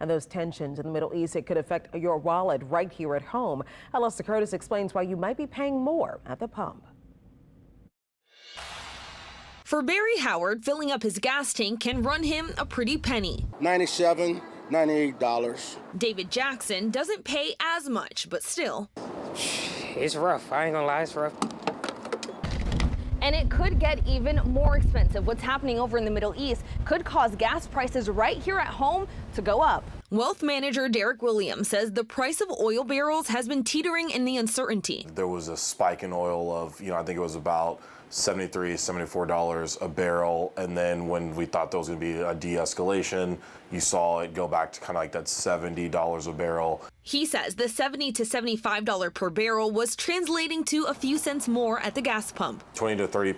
And those tensions in the Middle East, it could affect your wallet right here at home. Alyssa Curtis explains why you might be paying more at the pump. For Barry Howard, filling up his gas tank can run him a pretty penny. $97, $98. David Jackson doesn't pay as much, but still. It's rough. I ain't gonna lie, it's rough. And it could get even more expensive. What's happening over in the Middle East could cause gas prices right here at home to go up. Wealth manager Derek Williams says the price of oil barrels has been teetering in the uncertainty. There was a spike in oil of, I think it was about $73, $74 a barrel. And then when we thought there was going to be a de-escalation, you saw it go back to kind of like that $70 a barrel. He says the $70 to $75 per barrel was translating to a few cents more at the gas pump. 20 to 30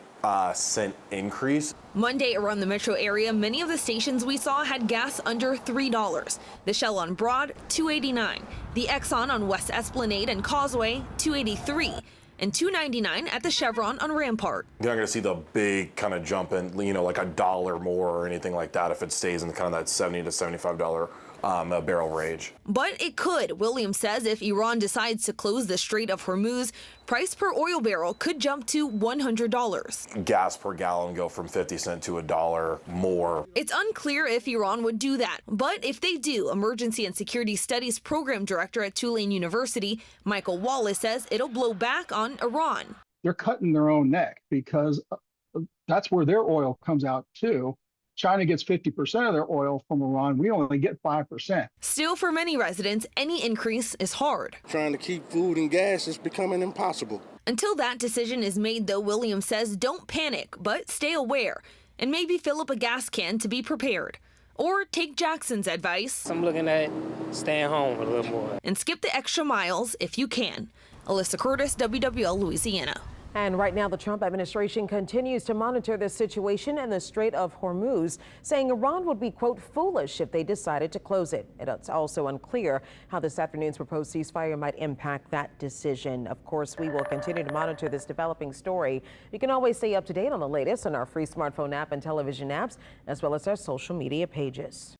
cent increase. Monday around the metro area, many of the stations we saw had gas under $3. The Shell on Broad, $2.89. The Exxon on West Esplanade and Causeway, $2.83. And $2.99 at the Chevron on Rampart. You're not going to see the big kind of jump in, like $1 more or anything like that if it stays in kind of that $70 to $75 a barrel range. But it could, Williams says, if Iran decides to close the Strait of Hormuz, price per oil barrel could jump to $100. Gas per gallon go from 50 cents to $1 more. It's unclear if Iran would do that, but if they do, Emergency and Security Studies Program Director at Tulane University, Michael Wallace, says it'll blow back on Iran. They're cutting their own neck because that's where their oil comes out too. China gets 50% of their oil from Iran. We only get 5%. Still, for many residents, any increase is hard. Trying to keep food and gas is becoming impossible. Until that decision is made, though, Williams says don't panic, but stay aware and maybe fill up a gas can to be prepared. Or take Jackson's advice. I'm looking at staying home a little more. And skip the extra miles if you can. Alyssa Curtis, WWL, Louisiana. And right now, the Trump administration continues to monitor the situation in the Strait of Hormuz, saying Iran would be, quote, foolish if they decided to close it. It's also unclear how this afternoon's proposed ceasefire might impact that decision. Of course, we will continue to monitor this developing story. You can always stay up to date on the latest on our free smartphone app and television apps, as well as our social media pages.